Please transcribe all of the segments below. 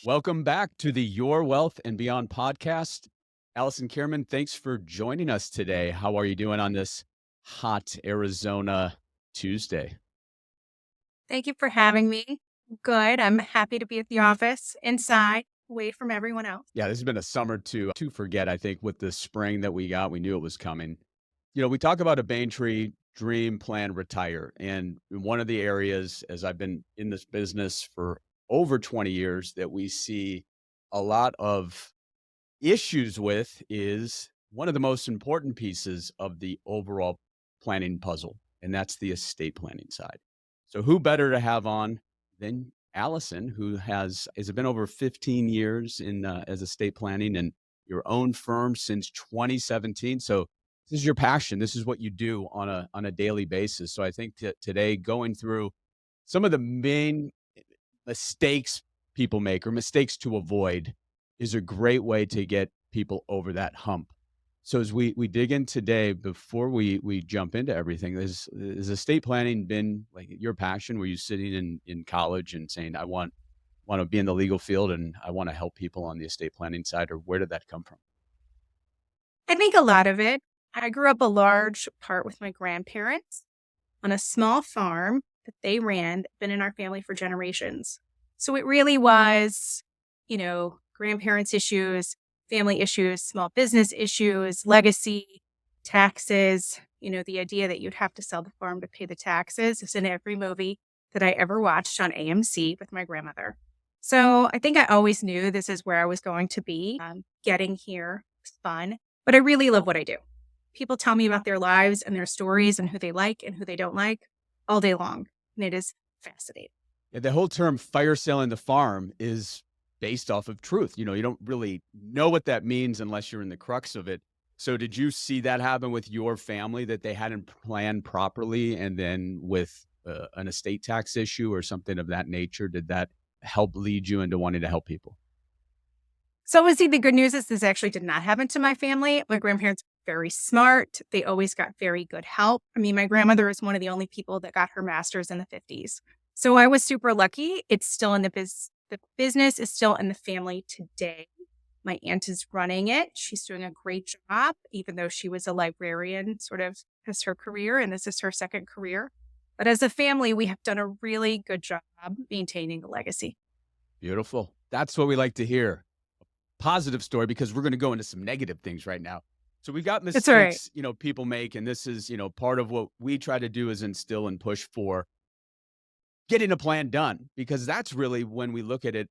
Welcome back to the Your Wealth and Beyond podcast. Allison Kierman, thanks for joining us today. How are you doing on this hot Arizona Tuesday? Thank you for having me. Good. I'm happy to be at the office, inside, away from everyone else. Yeah, this has been a summer to forget. I think with the spring that we got, we knew it was coming. We talk about a Bain Tree dream, plan, retire. And one of the areas, as I've been in this business for over 20 years, that we see a lot of issues with is one of the most important pieces of the overall planning puzzle, and that's the estate planning side. So who better to have on than Allison, who has been over 15 years in as estate planning and your own firm since 2017. So this is your passion. This is what you do on a daily basis. So I think today going through some of the main mistakes people make or mistakes to avoid is a great way to get people over that hump. So as we dig in today, before we jump into everything, is estate planning been like your passion? Were you sitting in college and saying, I want to be in the legal field and I want to help people on the estate planning side, or where did that come from? I think a lot of it. I grew up a large part with my grandparents on a small farm that they ran, been in our family for generations. So it really was, grandparents' issues, family issues, small business issues, legacy, taxes. The idea that you'd have to sell the farm to pay the taxes is in every movie that I ever watched on AMC with my grandmother. So I think I always knew this is where I was going to be. Getting here was fun, but I really love what I do. People tell me about their lives and their stories and who they like and who they don't like all day long. And it is fascinating. Yeah, the whole term fire selling the farm is based off of truth. You don't really know what that means unless you're in the crux of it. So did you see that happen with your family, that they hadn't planned properly, and then with an estate tax issue or something of that nature, did that help lead you into wanting to help people? So obviously the good news is this actually did not happen to my family. My grandparents were very smart. They always got very good help. I mean, my grandmother is one of the only people that got her master's in the 50s. So I was super lucky. It's still in the business is still in the family today. My aunt is running it. She's doing a great job, even though she was a librarian sort of as her career, and this is her second career. But as a family, we have done a really good job maintaining the legacy. Beautiful. That's what we like to hear. Positive story, because we're going to go into some negative things right now. So we got It's all right. mistakes, people make, and this is, part of what we try to do is instill and push for getting a plan done, because that's really when we look at it,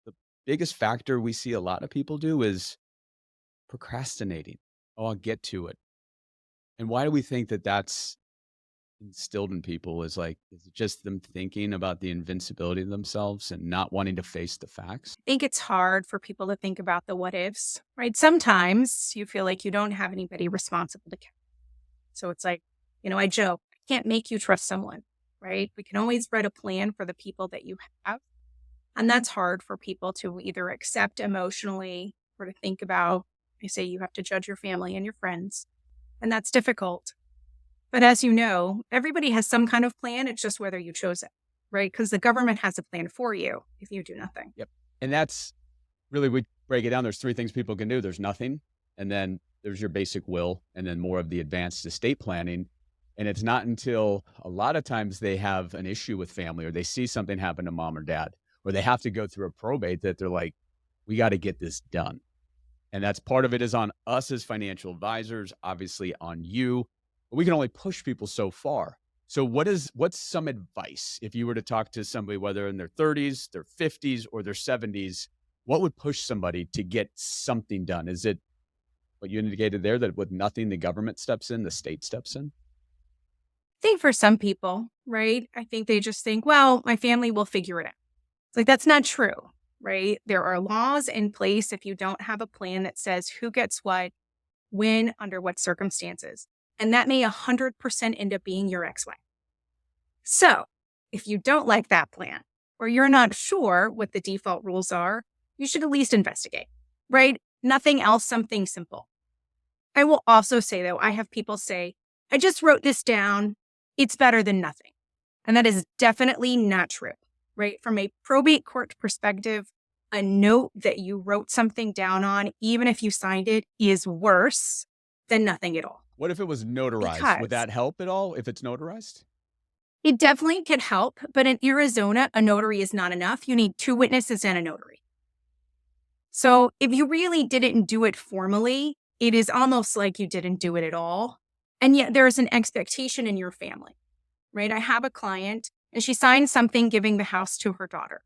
the biggest factor we see a lot of people do is procrastinating. Oh, I'll get to it. And why do we think that that's instilled in people? Is it just them thinking about the invincibility of themselves and not wanting to face the facts? I think it's hard for people to think about the what ifs, right? Sometimes you feel like you don't have anybody responsible to care. So it's like, I joke, I can't make you trust someone, right? We can always write a plan for the people that you have. And that's hard for people to either accept emotionally or to think about. I say you have to judge your family and your friends, and that's difficult. But as you know, everybody has some kind of plan. It's just whether you chose it, right? Because the government has a plan for you if you do nothing. Yep. And that's really, we break it down. There's three things people can do. There's nothing, and then there's your basic will, and then more of the advanced estate planning. And it's not until a lot of times they have an issue with family, or they see something happen to mom or dad, or they have to go through a probate, that they're like, we got to get this done. And that's part of it is on us as financial advisors, obviously on you, but we can only push people so far. So what's some advice if you were to talk to somebody, whether in their 30s, their 50s, or their 70s, what would push somebody to get something done? Is it what you indicated there, that with nothing, the government steps in, the state steps in? I think for some people, right? I think they just think, well, my family will figure it out. It's like, that's not true, right? There are laws in place if you don't have a plan that says who gets what, when, under what circumstances. And that may 100% end up being your ex-wife. So if you don't like that plan, or you're not sure what the default rules are, you should at least investigate, right? Nothing else, something simple. I will also say, though, I have people say, I just wrote this down. It's better than nothing. And that is definitely not true, right? From a probate court perspective, a note that you wrote something down on, even if you signed it, is worse than nothing at all. What if it was notarized? Would Because that help at all if it's notarized? it definitely could help, but in Arizona, a notary is not enough. You need 2 witnesses and a notary. So if you really didn't do it formally, it is almost like you didn't do it at all. And yet there's an expectation in your family, right? I have a client and she signed something giving the house to her daughter.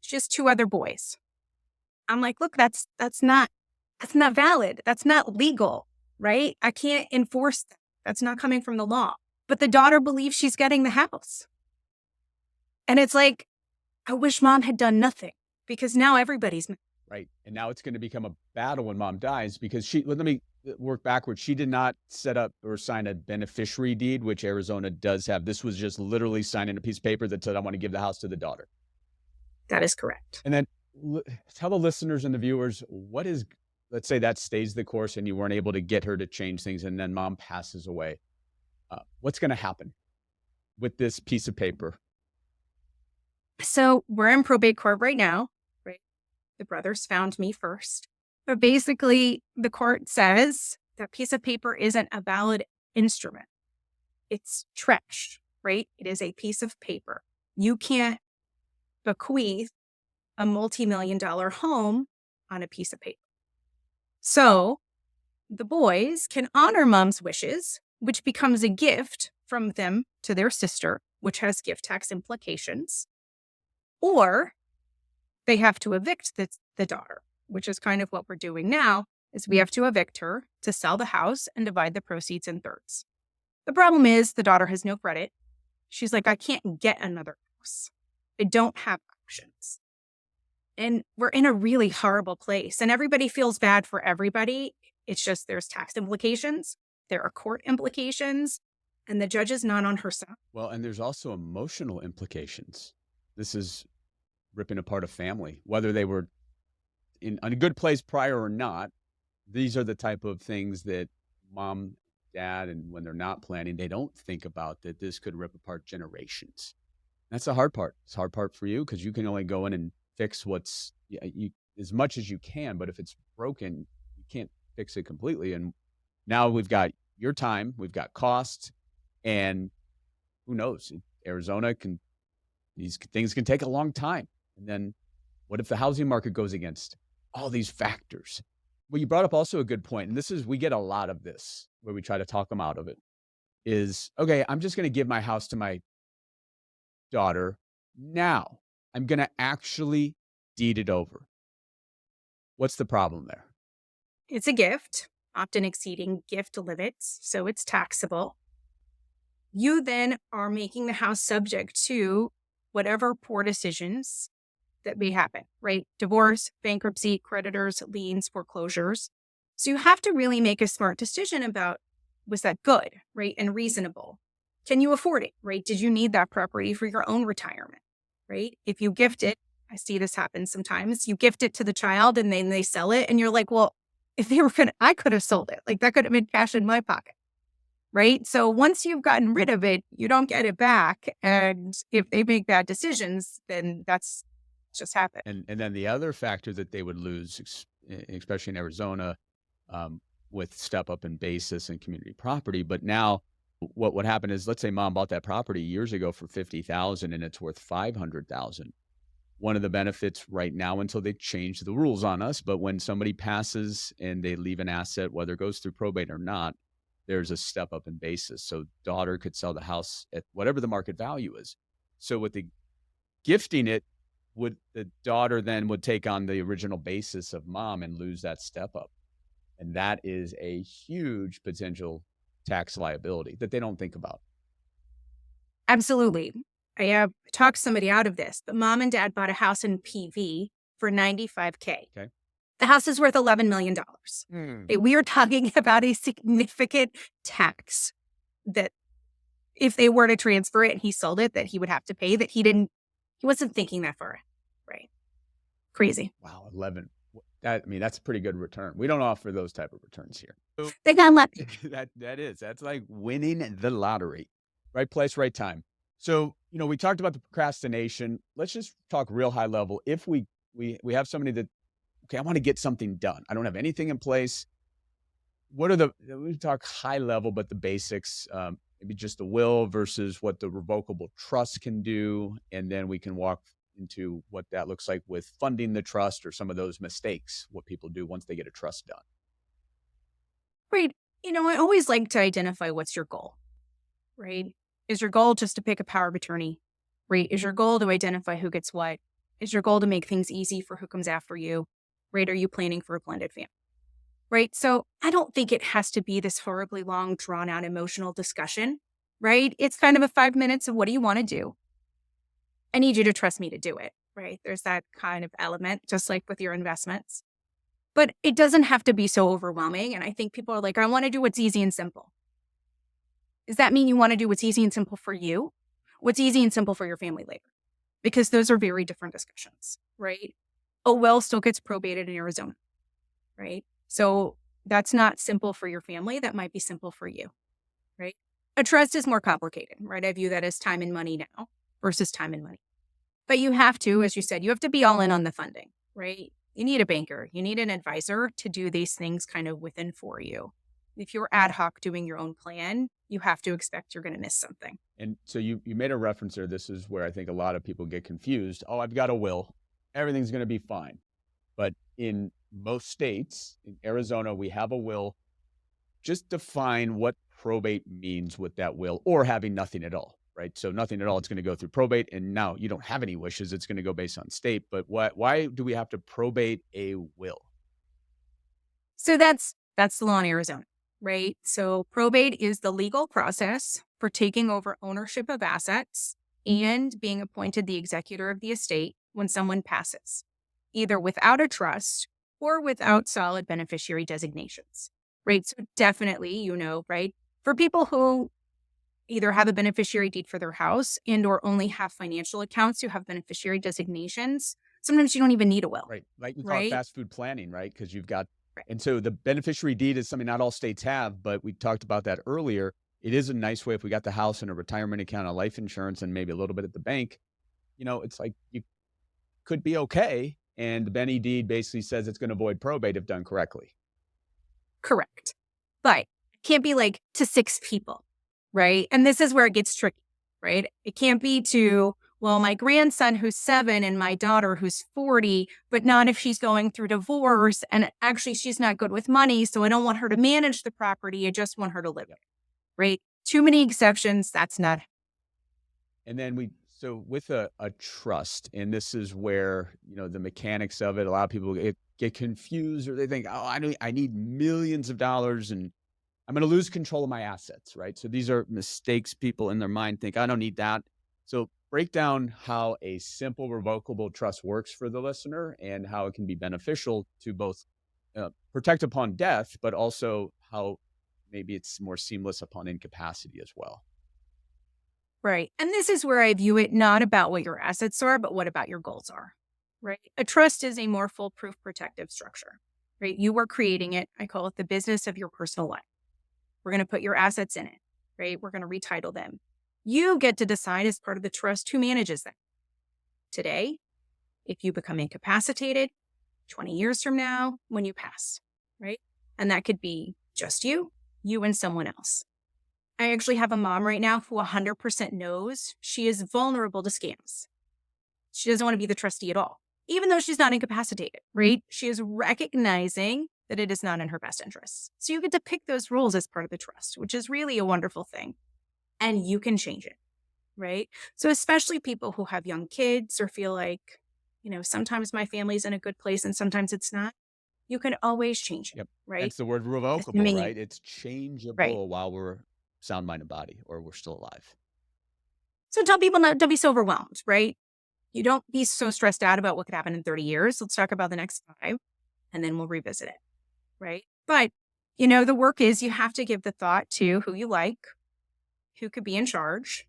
She has 2 other boys. I'm like, look, that's not valid. That's not legal, right? I can't enforce that. That's not coming from the law. But the daughter believes she's getting the house. And it's like, I wish mom had done nothing because now everybody's Right. And now it's going to become a battle when mom dies because let me work backwards. She did not set up or sign a beneficiary deed, which Arizona does have. This was just literally signing a piece of paper that said, I want to give the house to the daughter. That is correct. And then tell the listeners and the viewers, let's say that stays the course and you weren't able to get her to change things and then mom passes away. What's going to happen with this piece of paper? So we're in probate court right now, right? The brothers found me first. But basically, the court says that piece of paper isn't a valid instrument. It's trash, right? It is a piece of paper. You can't bequeath a multi-million-dollar home on a piece of paper. So the boys can honor mom's wishes, which becomes a gift from them to their sister, which has gift tax implications. Or they have to evict the daughter, which is kind of what we're doing now, is we have to evict her to sell the house and divide the proceeds in thirds. The problem is the daughter has no credit. She's like, I can't get another house. I don't have options. And we're in a really horrible place. And everybody feels bad for everybody. It's just there's tax implications, there are court implications, and the judge is not on her side. Well, and there's also emotional implications. This is ripping apart a family, whether they were in a good place prior or not. These are the type of things that mom, dad, and when they're not planning, they don't think about that this could rip apart generations. That's the hard part. It's a hard part for you because you can only go in and fix as much as you can. But if it's broken, you can't fix it completely. And now we've got your time, we've got costs, and who knows? These things can take a long time. And then what if the housing market goes against all these factors? Well, you brought up also a good point, and we get a lot of this where we try to talk them out of it, is, okay, I'm just going to give my house to my daughter. Now I'm going to actually deed it over. What's the problem there? It's a gift, often exceeding gift limits, so it's taxable. You then are making the house subject to whatever poor decisions that may happen, right? Divorce, bankruptcy, creditors, liens, foreclosures. So you have to really make a smart decision about, was that good, right? And reasonable. Can you afford it, right? Did you need that property for your own retirement, right? If you gift it, I see this happen sometimes, you gift it to the child and then they sell it and you're like, well, if they were I could have sold it. Like that could have been cash in my pocket. Right. So once you've gotten rid of it, you don't get it back. And if they make bad decisions, then that's just happened. And then the other factor that they would lose, especially in Arizona, with step up in basis and community property. But now what would happen is, let's say mom bought that property years ago for $50,000 and it's worth $500,000. One of the benefits right now, until they change the rules on us, but when somebody passes and they leave an asset, whether it goes through probate or not, there's a step up in basis. So daughter could sell the house at whatever the market value is. So with the gifting it, the daughter then would take on the original basis of mom and lose that step up. And that is a huge potential tax liability that they don't think about. Absolutely. I have talked somebody out of this, but mom and dad bought a house in PV for $95K. Okay. The house is worth $11 million. We are talking about a significant tax that if they were to transfer it and he sold it, that he would have to pay, that he wasn't thinking that far. Right. Crazy. Wow. 11. That's a pretty good return. We don't offer those type of returns here. They got lucky. That's like winning the lottery. Right place, right time. So, we talked about the procrastination. Let's just talk real high level. If we we have somebody that, okay, I want to get something done. I don't have anything in place. What are we talk high level, but the basics, maybe just the will versus what the revocable trust can do. And then we can walk into what that looks like with funding the trust or some of those mistakes, what people do once they get a trust done. Right. I always like to identify what's your goal, right? Is your goal just to pick a power of attorney? Right? Is your goal to identify who gets what? Is your goal to make things easy for who comes after you? Right? Are you planning for a blended family? Right. So I don't think it has to be this horribly long, drawn out emotional discussion, right? It's kind of a 5 minutes of what do you want to do? I need you to trust me to do it. Right. There's that kind of element, just like with your investments. But it doesn't have to be so overwhelming. And I think people are like, I want to do what's easy and simple. Does that mean you want to do what's easy and simple for you? What's easy and simple for your family later? Because those are very different discussions, right? A will still gets probated in Arizona, right? So that's not simple for your family. That might be simple for you, right? A trust is more complicated, right? I view that as time and money now versus time and money. But you have to, as you said, you have to be all in on the funding, right? You need a banker, you need an advisor to do these things kind of within for you. If you're ad hoc doing your own plan, you have to expect you're going to miss something. And so you made a reference there. This is where I think a lot of people get confused. Oh, I've got a will. Everything's going to be fine. But in most states, in Arizona, we have a will. Just define what probate means with that will or having nothing at all, right? So nothing at all, it's going to go through probate. And now you don't have any wishes. It's going to go based on state. But why do we have to probate a will? So that's the law in Arizona, right? So probate is the legal process for taking over ownership of assets and being appointed the executor of the estate when someone passes, either without a trust or without solid beneficiary designations, right? So definitely, right? For people who either have a beneficiary deed for their house and or only have financial accounts who have beneficiary designations, sometimes you don't even need a will, Right. Like we call it right? fast food planning, right? Because you've got, Right. and so the beneficiary deed is something not all states have, but we talked about that earlier. It is a nice way if we got the house and a retirement account, a life insurance, and maybe a little bit at the bank. It's like you could be okay. And the Benny deed basically says it's going to avoid probate if done correctly. Correct. But it can't be like to 6 people, right? And this is where it gets tricky, right? It can't be to, well, my grandson who's 7 and my daughter who's 40, but not if she's going through divorce. And actually, she's not good with money. So I don't want her to manage the property. I just want her to live it, right? Too many exceptions. That's not. And then so with a trust, and this is where, the mechanics of it, a lot of people get confused or they think, oh, I need millions of dollars and I'm going to lose control of my assets, right? So these are mistakes people in their mind think, I don't need that. So break down how a simple revocable trust works for the listener and how it can be beneficial to both protect upon death, but also how maybe it's more seamless upon incapacity as well. Right. And this is where I view it not about what your assets are, but what about your goals are. Right. A trust is a more foolproof protective structure. Right. You are creating it. I call it the business of your personal life. We're going to put your assets in it. Right. We're going to retitle them. You get to decide as part of the trust who manages them. Today, if you become incapacitated, 20 years from now, when you pass. Right. And that could be just you and someone else. I actually have a mom right now who 100% knows she is vulnerable to scams. She doesn't want to be the trustee at all, even though she's not incapacitated, right? She is recognizing that it is not in her best interests. So you get to pick those rules as part of the trust, which is really a wonderful thing. And you can change it, right? So especially people who have young kids or feel like, sometimes my family's in a good place and sometimes it's not. You can always change it, Yep. right? Hence the word revocable, Assuming you, right? It's right. changeable while we're sound mind and body or we're still alive. So tell people not, don't be so overwhelmed, right? You don't be so stressed out about what could happen in 30 years. Let's talk about the next 5 and then we'll revisit it. Right. But, the work is you have to give the thought to who you like, who could be in charge.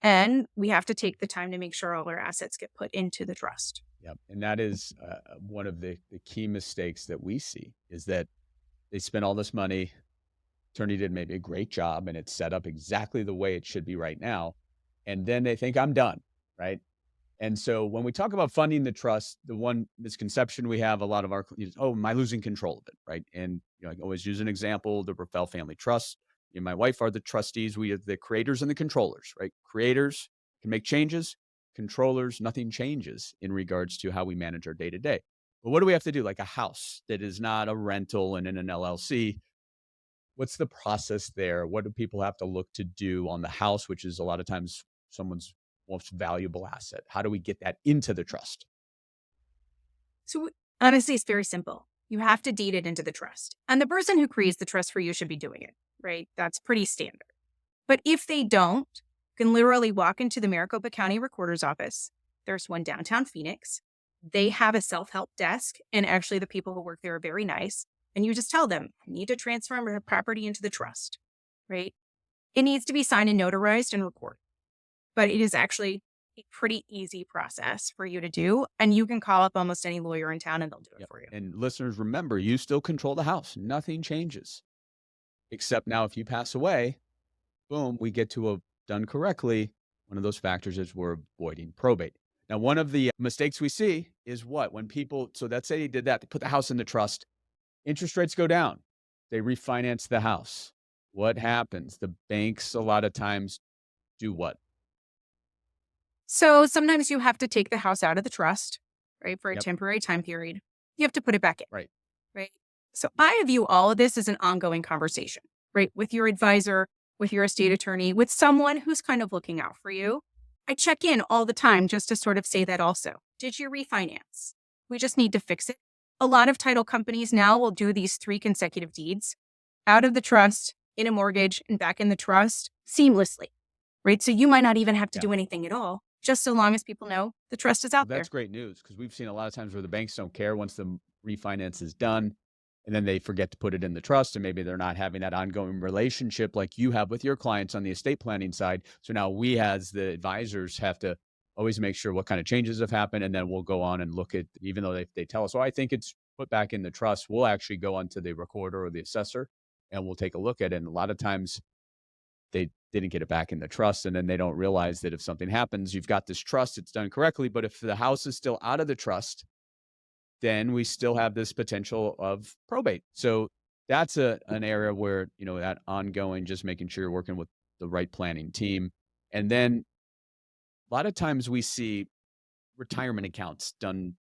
And we have to take the time to make sure all our assets get put into the trust. Yep. And that is one of the key mistakes that we see is that they spend all this money. Attorney did maybe a great job and it's set up exactly the way it should be right now. And then they think I'm done, right? And so when we talk about funding the trust, the one misconception we have a lot of our is, oh, am I losing control of it? Right. And I always use an example, the Rafael family trust. Me and my wife are the trustees. We are the creators and the controllers, right? Creators can make changes, controllers, nothing changes in regards to how we manage our day to day. But what do we have to do? Like a house that is not a rental and in an LLC, what's the process there? What do people have to look to do on the house, which is a lot of times someone's most valuable asset? How do we get that into the trust? So honestly, it's very simple. You have to deed it into the trust. And the person who creates the trust for you should be doing it, right? That's pretty standard. But if they don't, you can literally walk into the Maricopa County Recorder's office. There's one downtown Phoenix. They have a self-help desk, and actually the people who work there are very nice. And you just tell them, I need to transfer my property into the trust, right? It needs to be signed and notarized and recorded. But it is actually a pretty easy process for you to do. And you can call up almost any lawyer in town and they'll do it Yep. for you. And listeners, remember, you still control the house. Nothing changes. Except now, if you pass away, boom, we get to a done correctly. One of those factors is we're avoiding probate. Now, one of the mistakes we see is what? When people, so let's say they did that, they put the house in the trust, interest rates go down. They refinance the house. What happens? The banks, a lot of times, do what? So sometimes you have to take the house out of the trust, right, for a Yep. temporary time period. You have to put it back in, Right. right? So I view all of this as an ongoing conversation, right, with your advisor, with your estate attorney, with someone who's kind of looking out for you. I check in all the time just to sort of say that also. Did you refinance? We just need to fix it. A lot of title companies now will do these 3 consecutive deeds out of the trust, in a mortgage, and back in the trust seamlessly, right? So you might not even have to Yeah. do anything at all, just so long as people know the trust is out Well, there. that's great news because we've seen a lot of times where the banks don't care once the refinance is done, and then they forget to put it in the trust, and maybe they're not having that ongoing relationship like you have with your clients on the estate planning side. So now we, as the advisors, have to always make sure what kind of changes have happened, and then we'll go on and look at, even though they tell us, oh, I think it's put back in the trust, we'll actually go onto the recorder or the assessor, and we'll take a look at it. And a lot of times they didn't get it back in the trust, and then they don't realize that if something happens, you've got this trust, it's done correctly, but if the house is still out of the trust, then we still have this potential of probate. So that's an area where, that ongoing, just making sure you're working with the right planning team. And then a lot of times we see retirement accounts done.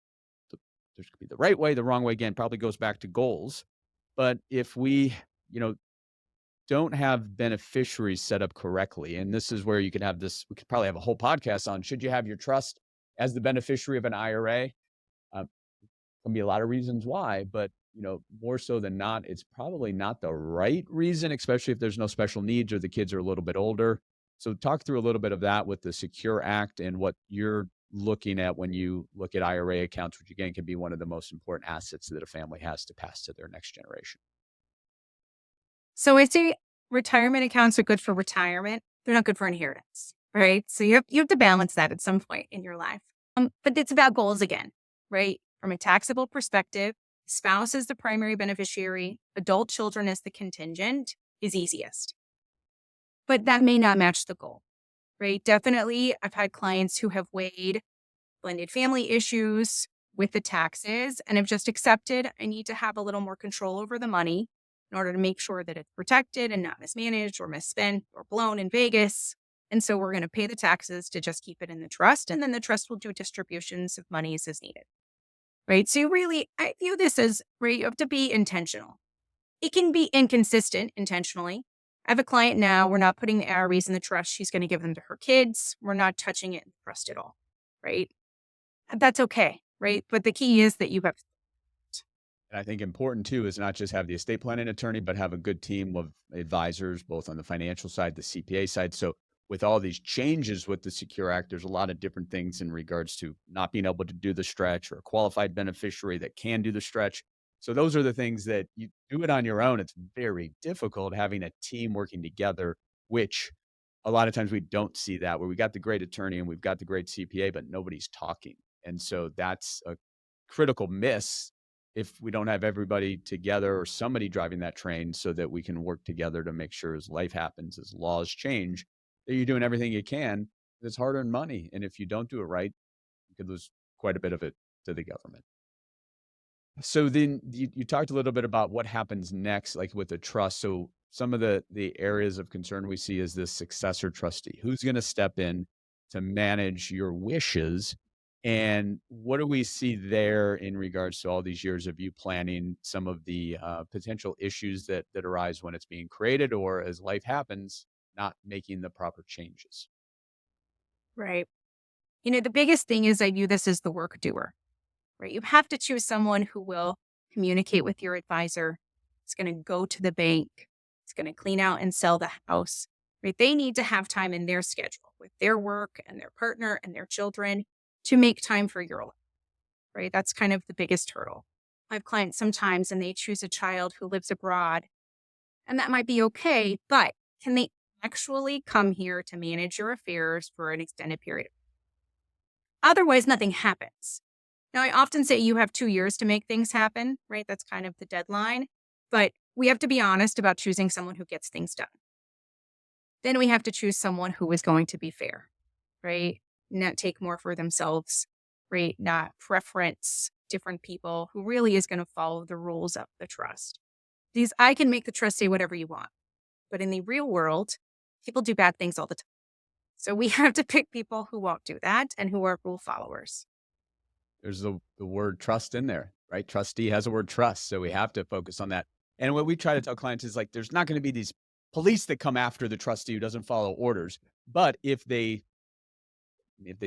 There's could be the right way, the wrong way. Again, probably goes back to goals. But if we, you know, don't have beneficiaries set up correctly, and this is where you could have this, we could probably have a whole podcast on, should you have your trust as the beneficiary of an IRA? Can be a lot of reasons why, but more so than not, it's probably not the right reason, especially if there's no special needs or the kids are a little bit older. So talk through a little bit of that with the Secure Act and what you're looking at when you look at IRA accounts, which again can be one of the most important assets that a family has to pass to their next generation. So I say retirement accounts are good for retirement. They're not good for inheritance, right? So you have to balance that at some point in your life. But it's about goals again, right? From a taxable perspective, spouse is the primary beneficiary, adult children as the contingent is easiest. But that may not match the goal, right? Definitely, I've had clients who have weighed blended family issues with the taxes and have just accepted I need to have a little more control over the money in order to make sure that it's protected and not mismanaged or misspent or blown in Vegas. And so we're going to pay the taxes to just keep it in the trust. And then the trust will do distributions of monies as needed. Right. So I view this as, right, you have to be intentional. It can be inconsistent intentionally. I have a client now. We're not putting the IRAs in the trust. She's going to give them to her kids. We're not touching it in the trust at all. Right. That's okay. Right. But the key is that you have. And I think important too is not just have the estate planning attorney, but have a good team of advisors, both on the financial side, the CPA side. So with all these changes with the Secure Act, there's a lot of different things in regards to not being able to do the stretch or a qualified beneficiary that can do the stretch. So those are the things that you do it on your own. It's very difficult having a team working together, which a lot of times we don't see that where we got the great attorney and we've got the great CPA, but nobody's talking. And so that's a critical miss if we don't have everybody together or somebody driving that train so that we can work together to make sure as life happens, as laws change, that you're doing everything you can. It's hard earned money. And if you don't do it right, You could lose quite a bit of it to the government. So then you talked a little bit about what happens next, like with the trust. So some of the areas of concern we see is this successor trustee. Who's going to step in to manage your wishes? And what do we see there in regards to all these years of you planning some of the potential issues that arise when it's being created or as life happens, not making the proper changes? Right. The biggest thing is I view this as the work doer, right? You have to choose someone who will communicate with your advisor. It's going to go to the bank. It's going to clean out and sell the house, right? They need to have time in their schedule with their work and their partner and their children to make time for your life, right? That's kind of the biggest hurdle. I have clients sometimes and they choose a child who lives abroad, and that might be okay, but can they actually come here to manage your affairs for an extended period? Otherwise, nothing happens. Now, I often say you have 2 years to make things happen, right? That's kind of the deadline. But we have to be honest about choosing someone who gets things done. Then we have to choose someone who is going to be fair, right? Not take more for themselves, right? Not preference different people, who really is going to follow the rules of the trust. Because I can make the trust say whatever you want. But in the real world, people do bad things all the time. So we have to pick people who won't do that and who are rule followers. There's the word trust in there, right? Trustee has a word trust, so we have to focus on that. And what we try to tell clients is like, there's not going to be these police that come after the trustee who doesn't follow orders. But if they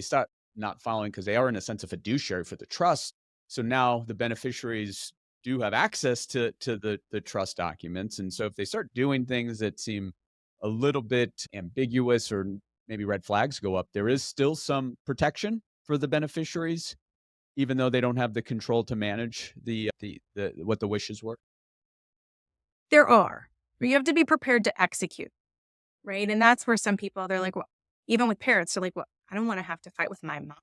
start not following, because they are in a sense a fiduciary for the trust, so now the beneficiaries do have access to the trust documents, and so if they start doing things that seem a little bit ambiguous or maybe red flags go up, there is still some protection for the beneficiaries even though they don't have the control to manage the what the wishes were? There are, but you have to be prepared to execute, right? And that's where some people, they're like, well, even with parents, they're like, well, I don't want to have to fight with my mom,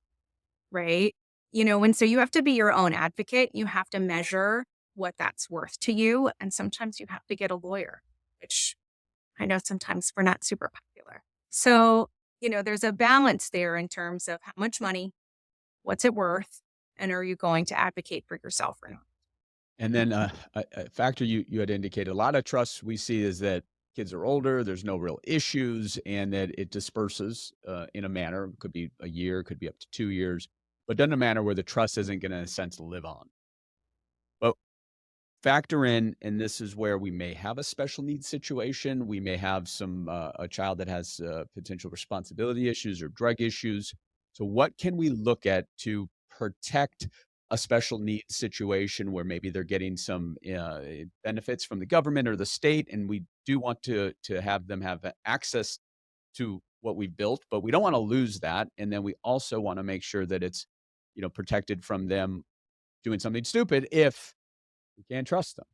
right? And so you have to be your own advocate. You have to measure what that's worth to you. And sometimes you have to get a lawyer, which I know sometimes we're not super popular. So, there's a balance there in terms of how much money, what's it worth, and are you going to advocate for yourself or not? And then, a factor you had indicated, a lot of trusts we see is that kids are older, there's no real issues, and that it disperses, in a manner, could be a year, could be up to 2 years, but doesn't matter where the trust isn't gonna, in a sense, live on. But factor in, and this is where we may have a special needs situation. We may have a child that has potential responsibility issues or drug issues. So, what can we look at to protect a special needs situation where maybe they're getting some benefits from the government or the state, and we do want to have them have access to what we've built, but we don't want to lose that, and then we also want to make sure that it's protected from them doing something stupid if you can't trust them,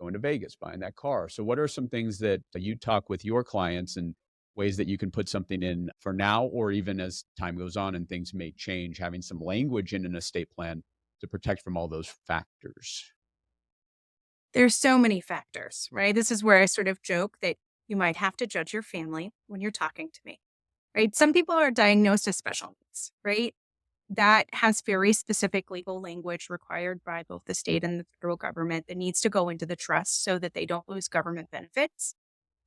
going to Vegas, buying that car. So what are some things that you talk with your clients and ways that you can put something in for now or even as time goes on and things may change, having some language in an estate plan to protect from all those factors? There's so many factors, right? This is where I sort of joke that you might have to judge your family when you're talking to me, right? Some people are diagnosed as special needs, right? That has very specific legal language required by both the state and the federal government that needs to go into the trust so that they don't lose government benefits,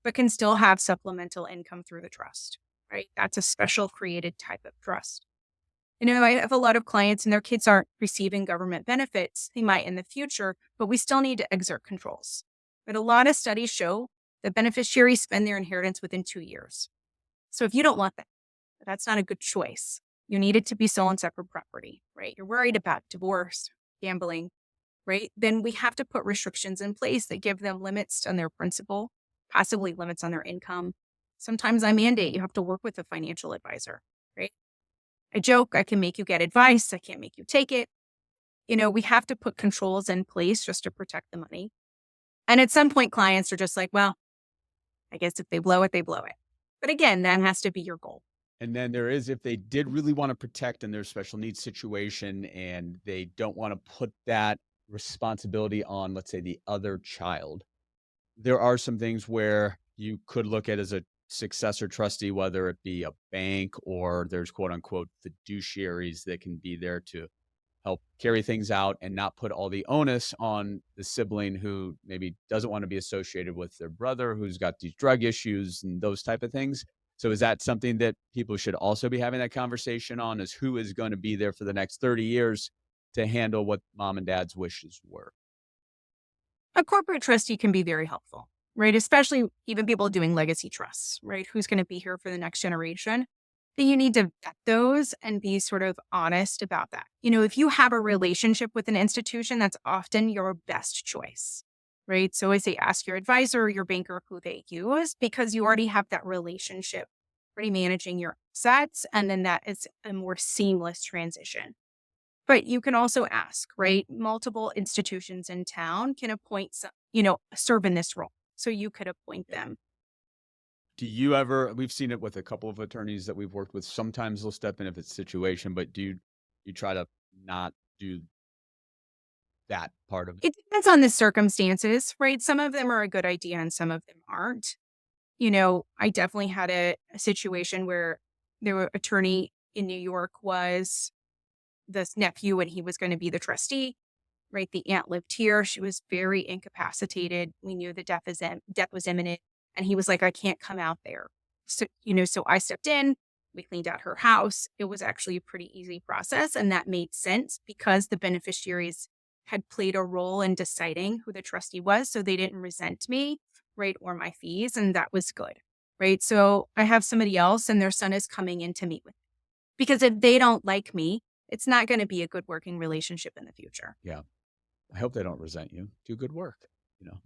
but can still have supplemental income through the trust, right? That's a special created type of trust. I have a lot of clients and their kids aren't receiving government benefits. They might in the future, but we still need to exert controls. But a lot of studies show that beneficiaries spend their inheritance within 2 years. So if you don't want that, that's not a good choice. You need it to be sole and separate property, right? You're worried about divorce, gambling, right? Then we have to put restrictions in place that give them limits on their principal, possibly limits on their income. Sometimes I mandate you have to work with a financial advisor, right? I joke, I can make you get advice. I can't make you take it. We have to put controls in place just to protect the money. And at some point, clients are just like, well, I guess if they blow it, they blow it. But again, that has to be your goal. And then there is if they did really want to protect in their special needs situation and they don't want to put that responsibility on, let's say, the other child, there are some things where you could look at as a successor trustee, whether it be a bank or there's quote unquote fiduciaries that can be there to help carry things out and not put all the onus on the sibling who maybe doesn't want to be associated with their brother who's got these drug issues and those type of things. So is that something that people should also be having that conversation on, is who is going to be there for the next 30 years to handle what mom and dad's wishes were? A corporate trustee can be very helpful, right? Especially even people doing legacy trusts, right? Who's going to be here for the next generation? Then you need to vet those and be sort of honest about that. If you have a relationship with an institution, that's often your best choice, right? So I say ask your advisor or your banker who they use because you already have that relationship, already managing your assets. And then that is a more seamless transition. But you can also ask, right? Multiple institutions in town can appoint some, serve in this role. So you could appoint them. Do you ever, we've seen it with a couple of attorneys that we've worked with. Sometimes they'll step in if it's a situation, but you try to not do that part of it? It depends on the circumstances, right? Some of them are a good idea and some of them aren't. I definitely had a situation where their attorney in New York was this nephew and he was going to be the trustee, right? The aunt lived here. She was very incapacitated. We knew the death was imminent. And he was like, I can't come out there. So I stepped in, we cleaned out her house. It was actually a pretty easy process. And that made sense because the beneficiaries had played a role in deciding who the trustee was. So they didn't resent me, right? Or my fees. And that was good, right? So I have somebody else and their son is coming in to meet with me. Because if they don't like me, it's not going to be a good working relationship in the future. Yeah. I hope they don't resent you. Do good work.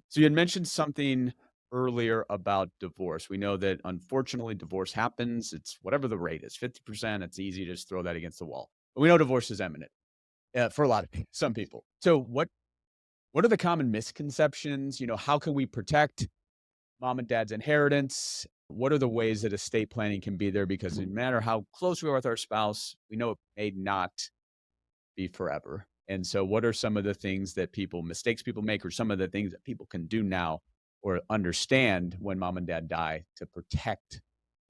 So you had mentioned something earlier about divorce. We know that unfortunately divorce happens. It's whatever the rate is, 50%. It's easy to just throw that against the wall. But we know divorce is imminent for a lot of people, some people. So what are the common misconceptions? How can we protect mom and dad's inheritance? What are the ways that estate planning can be there? Because no matter how close we are with our spouse, we know it may not be forever. And so what are some of the things that mistakes people make, or some of the things that people can do now or understand when mom and dad die to protect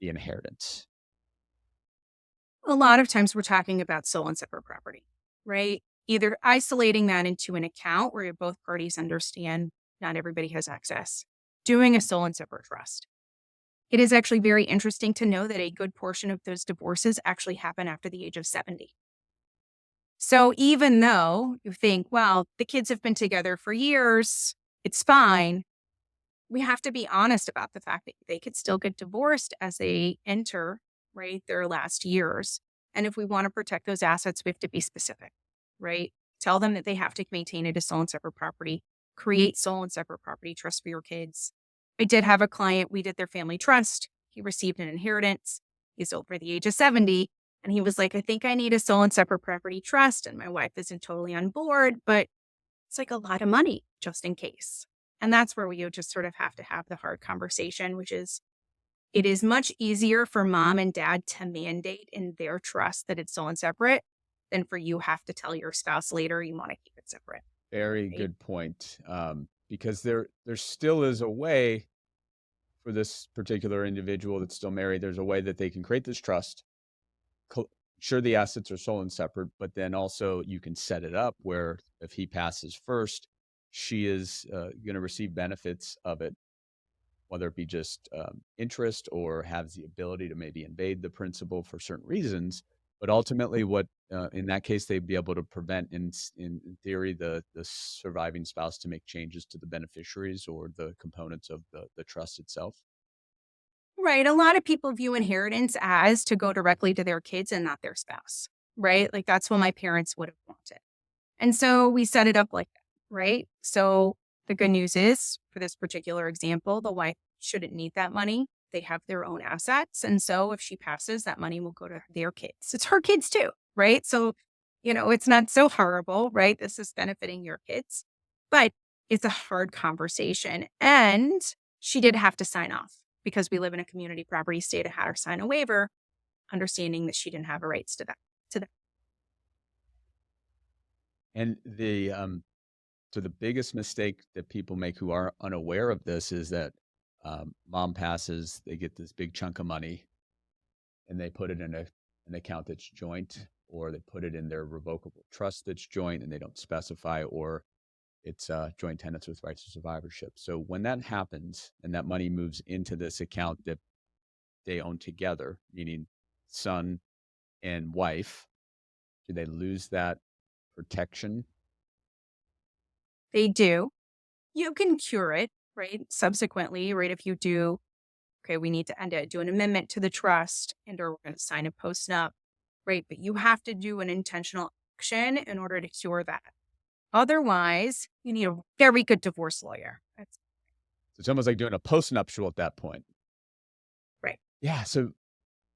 the inheritance? A lot of times we're talking about sole and separate property, right? Either isolating that into an account where both parties understand not everybody has access, doing a sole and separate trust. It is actually very interesting to know that a good portion of those divorces actually happen after the age of 70. So even though you think, well, the kids have been together for years, it's fine, we have to be honest about the fact that they could still get divorced as they enter, right, their last years. And if we want to protect those assets, we have to be specific, right? Tell them that they have to maintain it as sole and separate property, create sole and separate property trust for your kids. I did have a client, we did their family trust. He received an inheritance. He's over the age of 70. And he was like, I think I need a sole and separate property trust. And my wife isn't totally on board, but it's like a lot of money just in case. And that's where we would just sort of have to have the hard conversation, which is it is much easier for mom and dad to mandate in their trust that it's sole and separate than for you have to tell your spouse later you want to keep it separate. Very Right? good point. Because there still is a way for this particular individual that's still married. There's a way that they can create this trust. Sure, the assets are sole and separate, but then also you can set it up where if he passes first, she is going to receive benefits of it, whether it be just interest or has the ability to maybe invade the principal for certain reasons. But ultimately, what in that case they'd be able to prevent, in theory, the surviving spouse to make changes to the beneficiaries or the components of the trust itself. Right. A lot of people view inheritance as to go directly to their kids and not their spouse. Right. Like that's what my parents would have wanted. And so we set it up like that. Right. So the good news is for this particular example, the wife shouldn't need that money. They have their own assets. And so if she passes, that money will go to their kids. It's her kids too. Right. So, it's not so horrible. Right. This is benefiting your kids, but it's a hard conversation. And she did have to sign off because we live in a community property state. I had her sign a waiver, understanding that she didn't have rights to that. To that. And so the biggest mistake that people make who are unaware of this is that Mom passes, they get this big chunk of money, and they put it in an account that's joint, or they put it in their revocable trust that's joint, and they don't specify, or it's joint tenants with rights of survivorship. So when that happens and that money moves into this account that they own together, meaning son and wife, do they lose that protection? They do. You can cure it, right? Subsequently, right? If you do, okay, we need to end it, do an amendment to the trust, and or we're going to sign a post-nup, right? But you have to do an intentional action in order to cure that. Otherwise, you need a very good divorce lawyer. That's So it's almost like doing a post-nuptial at that point. right. Yeah, so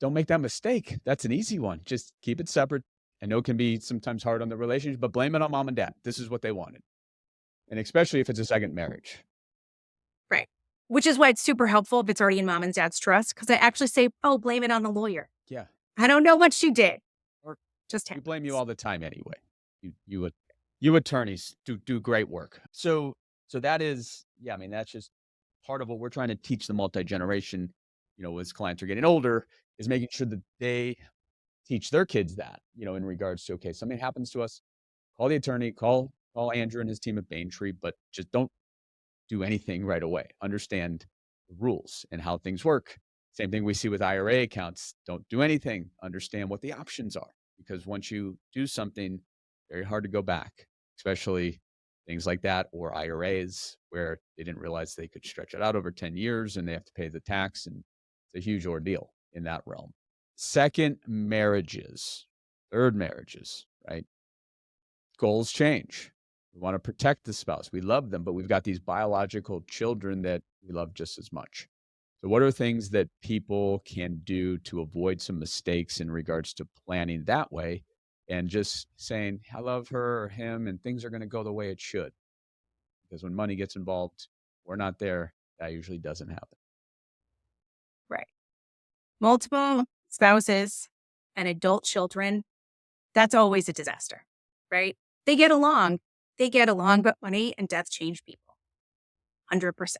don't make that mistake. That's an easy one. Just keep it separate. I know it can be sometimes hard on the relationship, but blame it on mom and dad. This is what they wanted. And especially if it's a second marriage. Right. Which is why it's super helpful if it's already in mom and dad's trust, because I actually say, oh, blame it on the lawyer. Yeah. I don't know what she did. Or Just we blame you happens. all the time anyway. You attorneys do great work. So that is, yeah, I mean, that's just part of what we're trying to teach the multi-generation, as clients are getting older, is making sure that they teach their kids that, in regards to, okay, something happens to us, call the attorney, call Andrew and his team at Baintree, but just don't do anything right away. Understand the rules and how things work. Same thing we see with IRA accounts. Don't do anything. Understand what the options are, because once you do something, very hard to go back, especially things like that, or IRAs where they didn't realize they could stretch it out over 10 years and they have to pay the tax. And it's a huge ordeal in that realm. Second marriages, third marriages, right? Goals change. We want to protect the spouse. We love them, but we've got these biological children that we love just as much. So, what are things that people can do to avoid some mistakes in regards to planning that way and just saying, I love her or him, and things are going to go the way it should? Because when money gets involved, we're not there. That usually doesn't happen. Right. Multiple spouses and adult children, that's always a disaster, right? They get along. They get along, but money and death change people. 100%.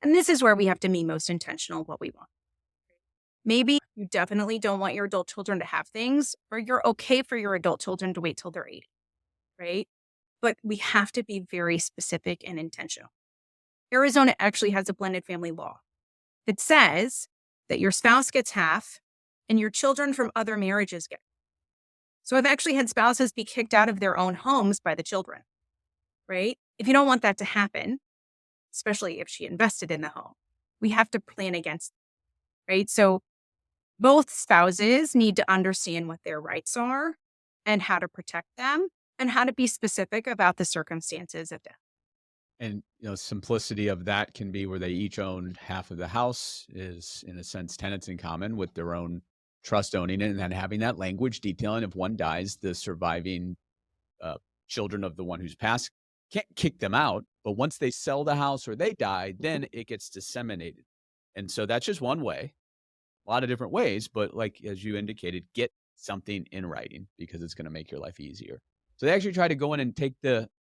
And this is where we have to be most intentional what we want. Maybe you definitely don't want your adult children to have things, or you're okay for your adult children to wait till they're 80, right? But we have to be very specific and intentional. Arizona actually has a blended family law that says that your spouse gets half and your children from other marriages get. So I've actually had spouses be kicked out of their own homes by the children, right? If you don't want that to happen, especially if she invested in the home, we have to plan against, right? So both spouses need to understand what their rights are and how to protect them and how to be specific about the circumstances of death. And simplicity of that can be where they each own half of the house, is in a sense tenants in common with their own trust owning it, and then having that language detailing if one dies, the surviving uh, children of the one who's passed can't kick them out. But once they sell the house or they die, then it gets disseminated. And so that's just one way, a lot of different ways. But like, as you indicated, get something in writing because it's going to make your life easier. So they actually try to go in and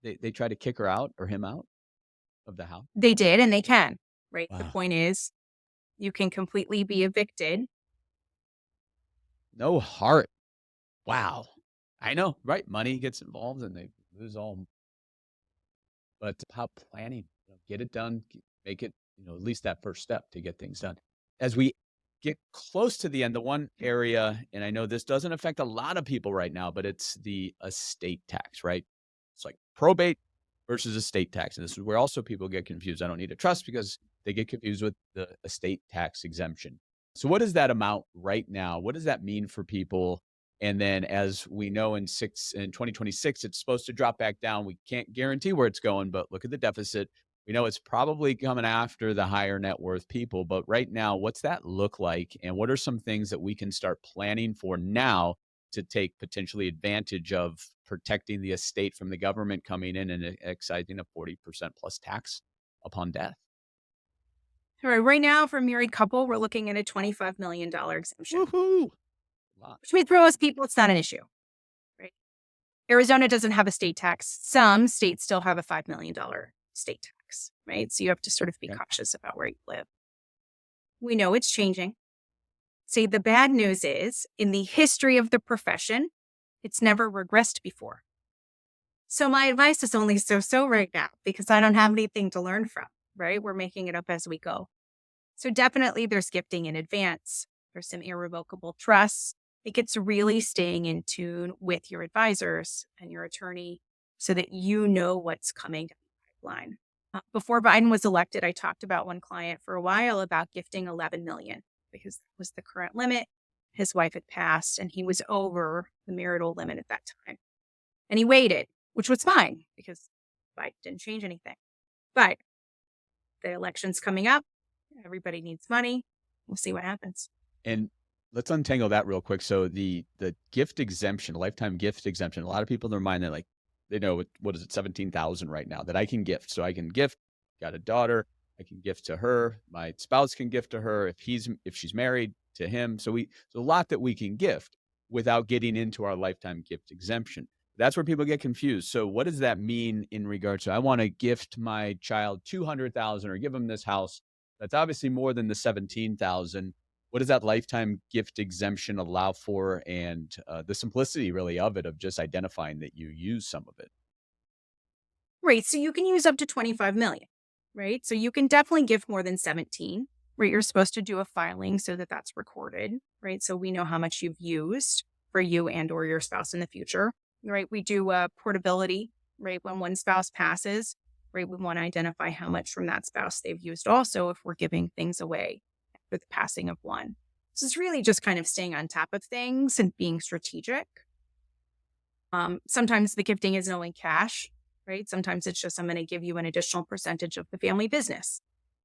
they try to kick her out or him out of the house. They did and they can, right? The Wow. point is, you can completely be evicted. No heart. Wow. I know, right? Money gets involved and they lose all. But how planning, get it done, make it, at least that first step to get things done. As we get close to the end, the one area, and I know this doesn't affect a lot of people right now, but it's the estate tax, right? It's like probate versus estate tax. And this is where also people get confused. I don't need a trust because they get confused with the estate tax exemption. So what is that amount right now? What does that mean for people? And then as we know in 2026, it's supposed to drop back down. We can't guarantee where it's going, but look at the deficit. We know it's probably coming after the higher net worth people. But right now, what's that look like? And what are some things that we can start planning for now to take potentially advantage of protecting the estate from the government coming in and excising a 40% plus tax upon death? All right, right now, for a married couple, we're looking at a $25 million exemption, Woohoo! A lot. which means for most people, it's not an issue, right? Arizona doesn't have a state tax. Some states still have a $5 million state tax. tax, right? So you have to sort of be Okay. cautious about where you live. We know it's changing. See, the bad news is in the history of the profession, it's never regressed before. So my advice is only so right now because I don't have anything to learn from, right? We're making it up as we go. So definitely there's gifting in advance. There's some irrevocable trusts. It gets really staying in tune with your advisors and your attorney so that you know what's coming down the pipeline. Before Biden was elected, I talked about one client for a while about gifting 11 million because that was the current limit. His wife had passed and he was over the marital limit at that time. And he waited, which was fine because Biden didn't change anything. But the election's coming up. Everybody needs money. We'll see what happens. And let's untangle that real quick. So the gift exemption, lifetime gift exemption, a lot of people in their mind, they're like, they know what is it, 17,000 right now that I can gift. So I can gift, got a daughter, I can gift to her, my spouse can gift to her if she's married to him. So there's a lot that we can gift without getting into our lifetime gift exemption. That's where people get confused. So what does that mean in regards to I want to gift my child 200,000 or give them this house? That's obviously more than the 17,000. What does that lifetime gift exemption allow for? And the simplicity really of it, of just identifying that you use some of it. Right. So you can use up to 25 million, right? So you can definitely give more than 17, right? You're supposed to do a filing so that that's recorded, right? So we know how much you've used for you and or your spouse in the future, right? We do portability, right? When one spouse passes, right? We want to identify how much from that spouse they've used also if we're giving things away with the passing of one. So it's really just kind of staying on top of things and being strategic. Sometimes the gifting isn't only cash, right? Sometimes it's just I'm going to give you an additional percentage of the family business.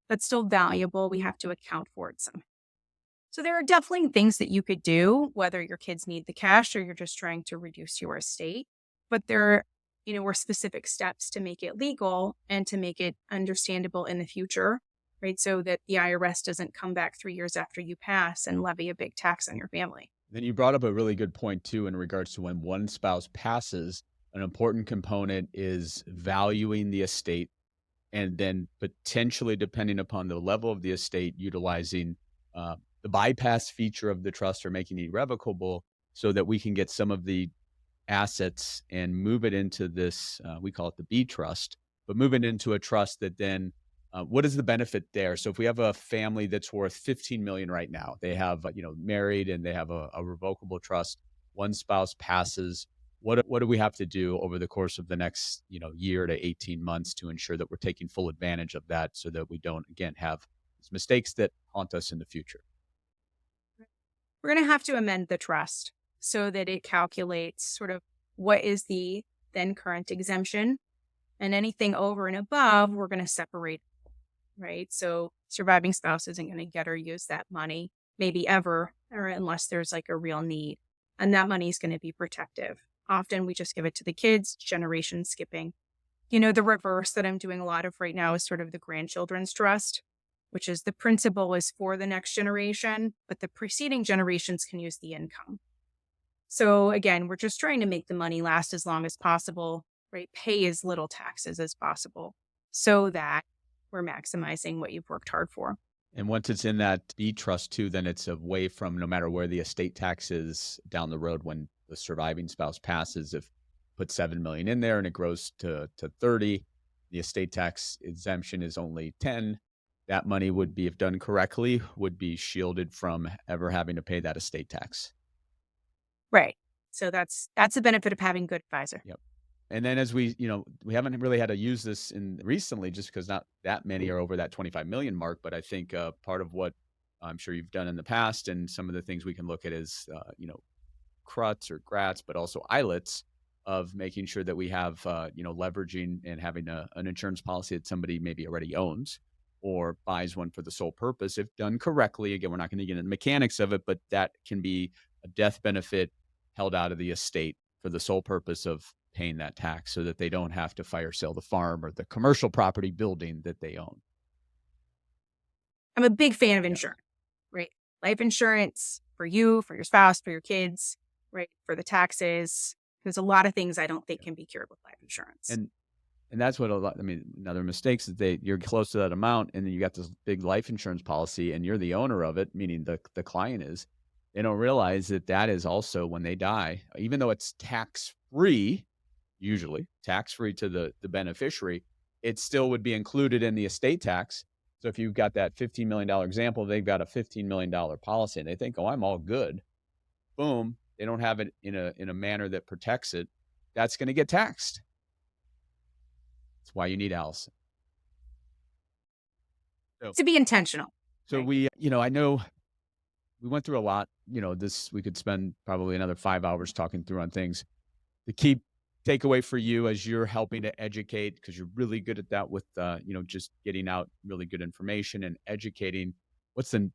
That's still valuable. We have to account for it somehow. So there are definitely things that you could do, whether your kids need the cash or you're just trying to reduce your estate. But there, were specific steps to make it legal and to make it understandable in the future, right? So that the IRS doesn't come back 3 years after you pass and levy a big tax on your family. Then you brought up a really good point too in regards to when one spouse passes, an important component is valuing the estate and then potentially, depending upon the level of the estate, utilizing the bypass feature of the trust or making it irrevocable so that we can get some of the assets and move it into this, we call it the B trust, but move it into a trust that then, what is the benefit there? So if we have a family that's worth 15 million right now, they have, married and they have a revocable trust, one spouse passes. What do we have to do over the course of the next, year to 18 months to ensure that we're taking full advantage of that so that we don't, again, have these mistakes that haunt us in the future? We're going to have to amend the trust so that it calculates sort of what is the then current exemption, and anything over and above, we're going to separate, right? So surviving spouse isn't going to get or use that money, maybe ever, or unless there's like a real need. And that money is going to be protective. Often we just give it to the kids, generation skipping. The reverse that I'm doing a lot of right now is sort of the grandchildren's trust, which is the principal is for the next generation, but the preceding generations can use the income. So again, we're just trying to make the money last as long as possible, right? Pay as little taxes as possible so that we're maximizing what you've worked hard for. And once it's in that B trust too, then it's away from no matter where the estate tax is down the road when the surviving spouse passes. If put 7 million in there and it grows to 30, the estate tax exemption is only 10. That money would be, if done correctly, would be shielded from ever having to pay that estate tax. Right. So that's the benefit of having a good advisor. Yep. And then as we haven't really had to use this in recently just because not that many are over that 25 million mark. But I think part of what I'm sure you've done in the past and some of the things we can look at is, CRUTs or GRATs, but also ILETs of making sure that we have, leveraging and having an insurance policy that somebody maybe already owns or buys one for the sole purpose. If done correctly, again, we're not going to get into the mechanics of it, but that can be a death benefit held out of the estate for the sole purpose of paying that tax so that they don't have to fire sale the farm or the commercial property building that they own. I'm a big fan of Yeah. insurance, right? Life insurance for you, for your spouse, for your kids, right? For the taxes. There's a lot of things I don't think can be cured with life insurance. And And that's what a lot, I mean, another mistake is that you're close to that amount and then you got this big life insurance policy and you're the owner of it, meaning the client is. They don't realize that that is also when they die, even though it's tax free, usually tax free to the beneficiary, it still would be included in the estate tax. So if you've got that $15 million example, they've got a $15 million policy and they think, oh, I'm all good. Boom. They don't have it in a manner that protects it. That's going to get taxed. That's why you need Allison. So, To be intentional, so right? we, you know, I know we went through a lot. We could spend probably another 5 hours talking through on things. The key takeaway for you as you're helping to educate, because you're really good at that with, just getting out really good information and educating. What's the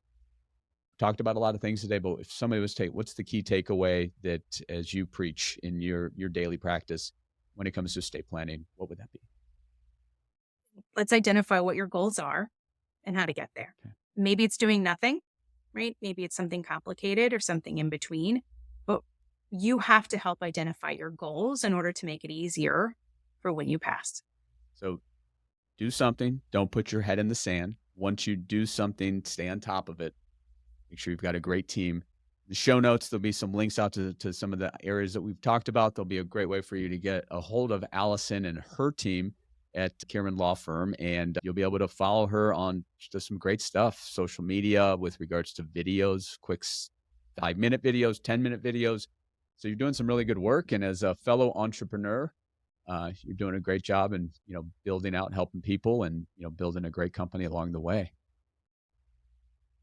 talked about a lot of things today, but if somebody was what's the key takeaway that as you preach in your daily practice when it comes to estate planning, what would that be? Let's identify what your goals are and how to get there. Okay. Maybe it's doing nothing, right? Maybe it's something complicated or something in between, but you have to help identify your goals in order to make it easier for when you pass. So do something. Don't put your head in the sand. Once you do something, stay on top of it. Make sure you've got a great team. The show notes, there'll be some links out to some of the areas that we've talked about. There'll be a great way for you to get a hold of Allison and her team at Kierman Law Firm. And you'll be able to follow her on just some great stuff, social media with regards to videos, quick 5-minute videos, 10-minute videos. So you're doing some really good work. And as a fellow entrepreneur, you're doing a great job and, building out and helping people and, building a great company along the way.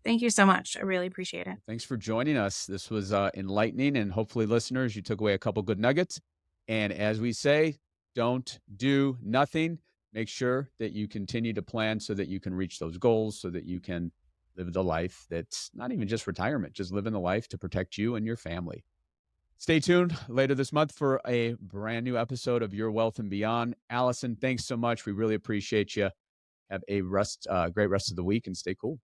Thank you so much. I really appreciate it. Thanks for joining us. This was enlightening, and hopefully, listeners, you took away a couple good nuggets. And as we say, don't do nothing. Make sure that you continue to plan so that you can reach those goals, so that you can live the life that's not even just retirement, just living the life to protect you and your family. Stay tuned later this month for a brand new episode of Your Wealth and Beyond. Allison, thanks so much. We really appreciate you. Have a great rest of the week and stay cool.